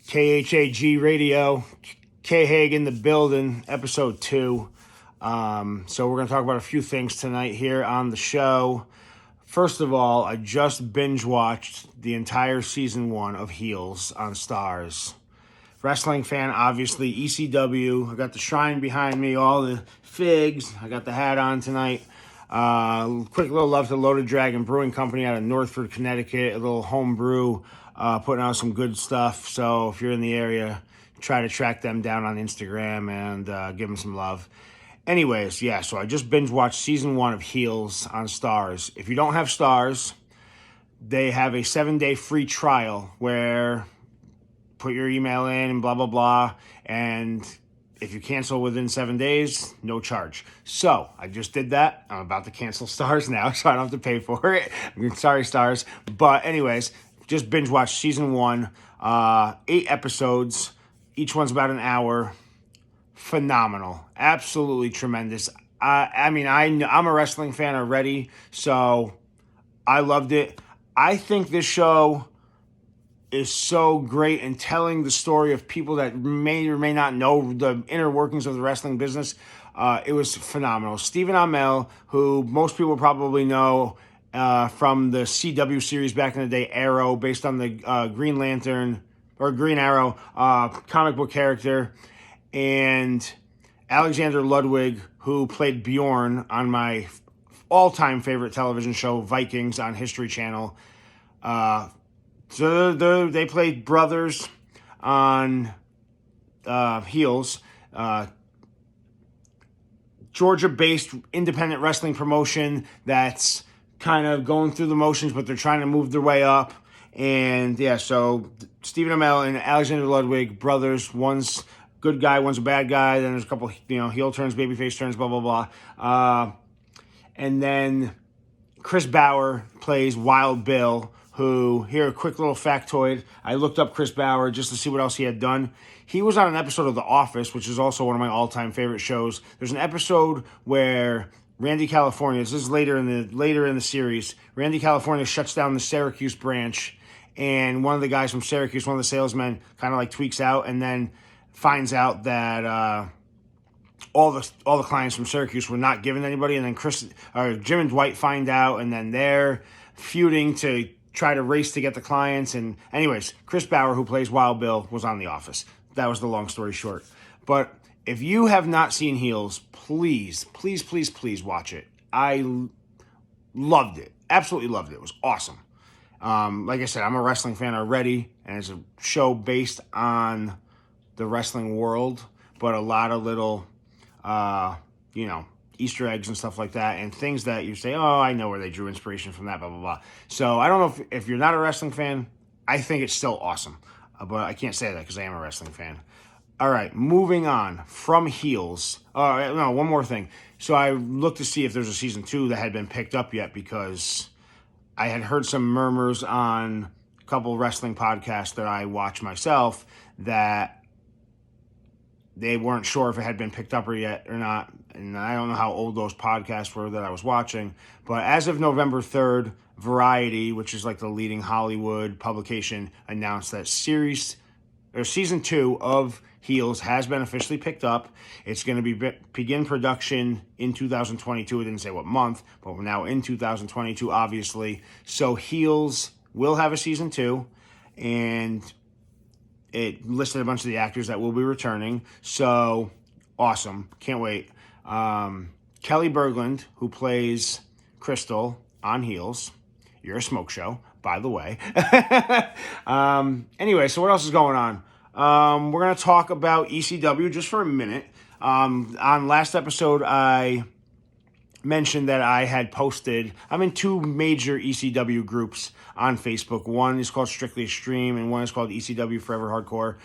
K-HAG Radio, K-HAG in the building, episode 2. So we're going to talk about a few things tonight here on the show. First of all, I just binge-watched the entire season 1 of Heels on Starz. Wrestling fan, obviously, ECW. I got the shrine behind me, all the figs. I got the hat on tonight. Quick little love to Loaded Dragon Brewing Company out of Northford, Connecticut. A little home brew, putting out some good stuff. So if you're in the area, try to track them down on Instagram and give them some love. Anyways, yeah, so I just binge-watched season 1 of Heels on Starz. If you don't have Starz, they have a 7-day free trial where put your email in and blah, blah, blah. And if you cancel within 7 days, no charge. So I just did that. I'm about to cancel Starz now, so I don't have to pay for it. Sorry, Starz. But anyways, just binge watch season 1, 8 episodes. Each one's about an hour. Phenomenal. Absolutely tremendous. I'm a wrestling fan already, so I loved it. I think this show is so great in telling the story of people that may or may not know the inner workings of the wrestling business. It was phenomenal. Stephen Amell, who most people probably know from the CW series back in the day, Arrow, based on the Green Lantern or Green Arrow comic book character, and Alexander Ludwig, who played Bjorn on my all-time favorite television show, Vikings, on History Channel. So they played brothers on Heels, Georgia-based independent wrestling promotion that's kind of going through the motions, but they're trying to move their way up. And yeah, so Stephen Amell and Alexander Ludwig, brothers, one's good guy, one's a bad guy. Then there's a couple, heel turns, babyface turns, blah, blah, blah. And then Chris Bauer plays Wild Bill, who, here, a quick little factoid. I looked up Chris Bauer just to see what else he had done. He was on an episode of The Office, which is also one of my all-time favorite shows. There's an episode where Randy California, this is later in the series, Randy California shuts down the Syracuse branch, and one of the guys from Syracuse, one of the salesmen, kind of like tweaks out and then finds out that all the clients from Syracuse were not given anybody, and then Jim and Dwight find out, and then they're feuding to try to race to get the clients. And anyways, Chris Bauer, who plays Wild Bill, was on The Office. That was the long story short. But if you have not seen Heels, please, please, please, please watch it. I loved it. Absolutely loved it. It was awesome. Like I said, I'm a wrestling fan already, and it's a show based on the wrestling world, but a lot of little, Easter eggs and stuff like that, and things that you say, oh, I know where they drew inspiration from that, blah, blah, blah. So I don't know if you're not a wrestling fan, I think it's still awesome. But I can't say that because I am a wrestling fan. All right, moving on from Heels. One more thing. So I looked to see if there's a season 2 that had been picked up yet, because I had heard some murmurs on a couple wrestling podcasts that I watch myself that they weren't sure if it had been picked up yet or not. And I don't know how old those podcasts were that I was watching. But as of November 3rd, Variety, which is like the leading Hollywood publication, announced that season 2 of Heels has been officially picked up. It's going to begin production in 2022. It didn't say what month, but we're now in 2022, obviously. So Heels will have a season 2, and it listed a bunch of the actors that will be returning. So awesome. Can't wait. Kelly Berglund, who plays Crystal on Heels. You're a smoke show, by the way. Anyway, so what else is going on? We're going to talk about ECW just for a minute. On last episode, I mentioned that I had posted, I'm in 2 major ECW groups on Facebook. One is called Strictly Extreme, and one is called ECW Forever Hardcore.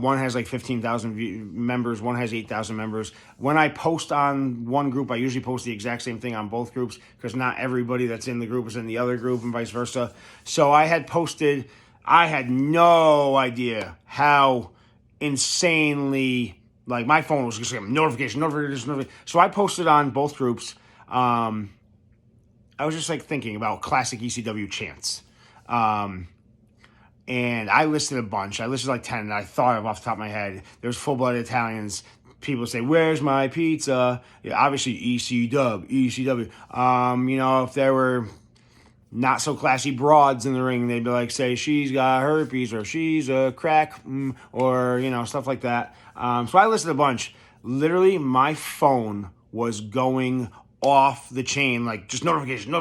One has like 15,000 members, one has 8,000 members. When I post on one group, I usually post the exact same thing on both groups, because not everybody that's in the group is in the other group, and vice versa. So I had posted, I had no idea how insanely, like, my phone was just getting notification. So I posted on both groups. I was just like thinking about classic ECW chants. And I listed a bunch. I listed like 10 that I thought of off the top of my head. There's full-blooded Italians. People say, "Where's my pizza?" Yeah, obviously, ECW. If there were not so classy broads in the ring, they'd be like, say, "She's got herpes," or "She's a crack," or, stuff like that. So I listed a bunch. Literally, my phone was going off the chain, like just notification.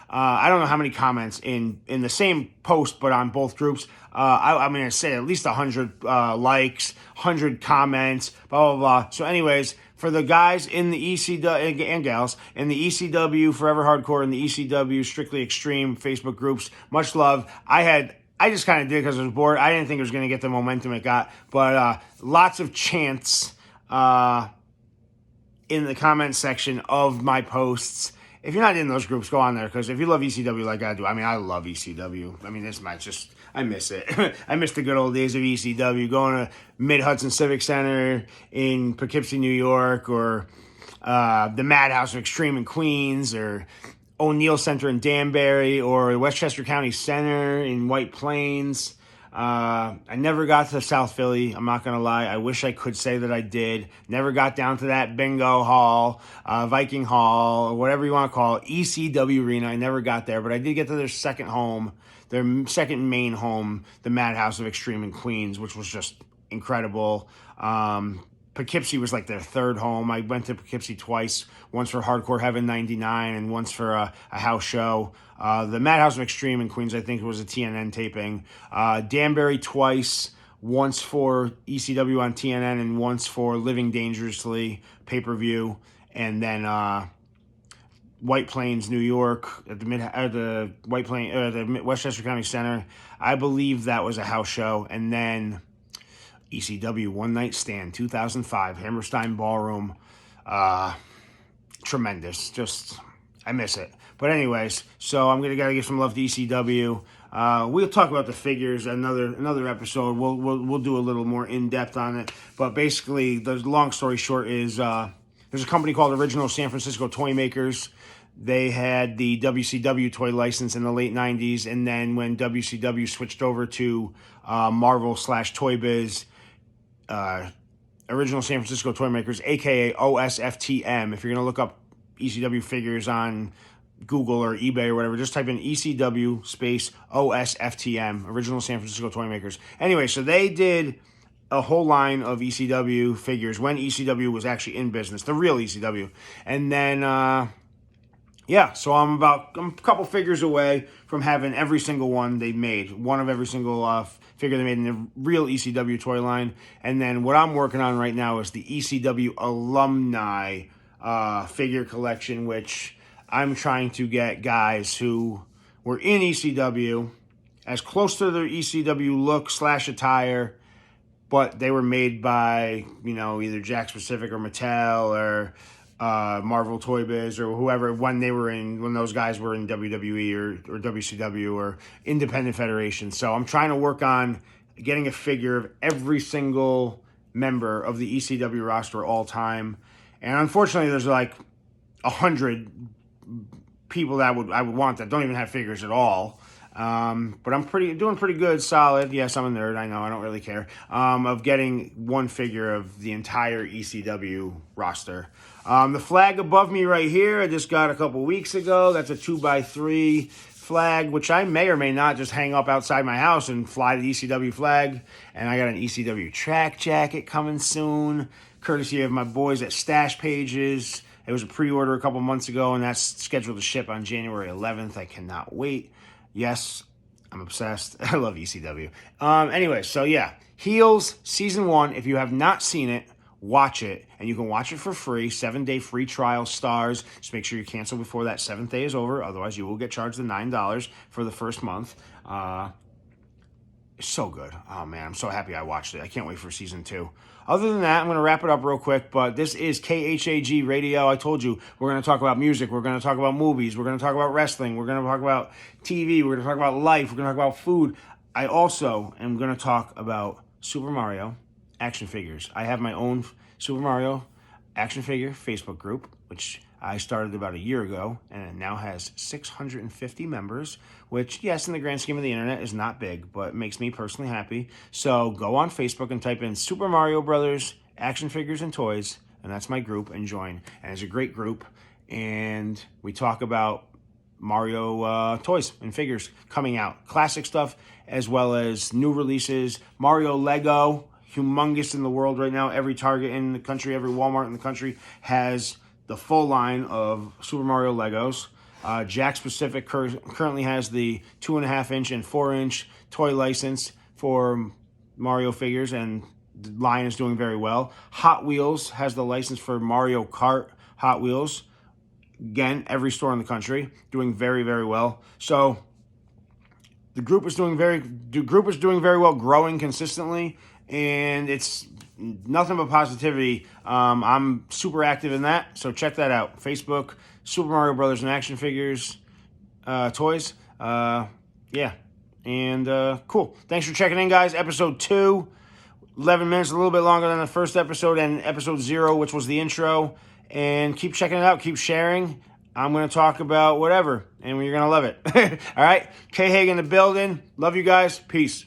I don't know how many comments in the same post, but on both groups. I'm going to say at least 100 likes, 100 comments, blah, blah, blah. So anyways, for the guys in the ECW, and gals, in the ECW Forever Hardcore and the ECW Strictly Extreme Facebook groups, much love. I just kind of did it because I was bored. I didn't think it was going to get the momentum it got, but lots of chants in the comment section of my posts. If you're not in those groups, go on there, because if you love ECW like I do, I love ECW. This match I miss it. I miss the good old days of ECW, going to Mid-Hudson Civic Center in Poughkeepsie, New York, or the Madhouse of Extreme in Queens, or O'Neill Center in Danbury, or Westchester County Center in White Plains. I never got to South Philly. I'm not going to lie. I wish I could say that I did. Never got down to that Bingo Hall, Viking Hall, or whatever you want to call it, ECW Arena. I never got there, but I did get to their second home, their second main home, the Madhouse of Extreme in Queens, which was just incredible. Poughkeepsie was like their third home. I went to Poughkeepsie twice, once for Hardcore Heaven 99 and once for a house show. The Madhouse of Extreme in Queens, I think it was a TNN taping. Danbury twice, once for ECW on TNN and once for Living Dangerously pay-per-view. And then White Plains, New York, at the Westchester County Center. I believe that was a house show. And then ECW One Night Stand 2005, Hammerstein Ballroom. Tremendous. Just, I miss it. But anyways, so I'm gotta give some love to ECW. We'll talk about the figures another episode. We'll do a little more in depth on it. But basically, the long story short is there's a company called Original San Francisco Toy Makers. They had the WCW toy license in the late 90s, and then when WCW switched over to Marvel/Toy Biz, Original San Francisco Toy Makers, aka OSFTM. If you're gonna look up ECW figures on Google or eBay or whatever, just type in ECW space OSFTM, Original San Francisco Toy Makers. Anyway, so they did a whole line of ECW figures when ECW was actually in business, the real ECW. And then, so I'm a couple figures away from having every single one they made, one of every single figure they made in the real ECW toy line. And then what I'm working on right now is the ECW alumni figure collection, which I'm trying to get guys who were in ECW as close to their ECW look / attire, but they were made by, either Jakks Pacific or Mattel or Marvel Toy Biz or whoever when those guys were in WWE or WCW or Independent Federation. So I'm trying to work on getting a figure of every single member of the ECW roster all time. And unfortunately, there's like 100 people that I would want that don't even have figures at all. But I'm doing pretty good, solid. Yes, I'm a nerd. I know. I don't really care. Of getting one figure of the entire ECW roster. The flag above me right here, I just got a couple weeks ago. That's a 2x3 flag, which I may or may not just hang up outside my house and fly the ECW flag. And I got an ECW track jacket coming soon, courtesy of my boys at Stash Pages. It was a pre-order a couple months ago, and that's scheduled to ship on January 11th. I cannot wait. Yes, I'm obsessed. I love ECW. Anyway, so yeah, Heels Season 1. If you have not seen it, watch it. And you can watch it for free. 7-day free trial, Starz. Just make sure you cancel before that 7th day is over. Otherwise, you will get charged the $9 for the first month. It's so good. Oh, man, I'm so happy I watched it. I can't wait for Season 2. Other than that, I'm going to wrap it up real quick, but this is K-HAG Radio. I told you we're going to talk about music. We're going to talk about movies. We're going to talk about wrestling. We're going to talk about TV. We're going to talk about life. We're going to talk about food. I also am going to talk about Super Mario action figures. I have my own Super Mario action figure Facebook group, which I started about a year ago, and it now has 650 members, which, yes, in the grand scheme of the internet is not big, but it makes me personally happy. So go on Facebook and type in Super Mario Brothers Action Figures and Toys, and that's my group, and join. And it's a great group, and we talk about Mario toys and figures coming out, classic stuff, as well as new releases. Mario Lego, humongous in the world right now. Every Target in the country, every Walmart in the country has the full line of Super Mario Legos. Jakks Pacific currently has the 2.5-inch and 4-inch toy license for Mario figures, and the line is doing very well. Hot Wheels has the license for Mario Kart Hot Wheels. Again, every store in the country doing very, very well. So the group is doing very well, growing consistently, and it's nothing but positivity. I'm super active in that, so check that out. Facebook, Super Mario Brothers and Action Figures, Toys. Yeah, and cool. Thanks for checking in, guys. Episode 2, 11 minutes, a little bit longer than the first episode, and episode 0, which was the intro. And keep checking it out. Keep sharing. I'm going to talk about whatever, and you're going to love it. All right? K-HAG in the building. Love you guys. Peace.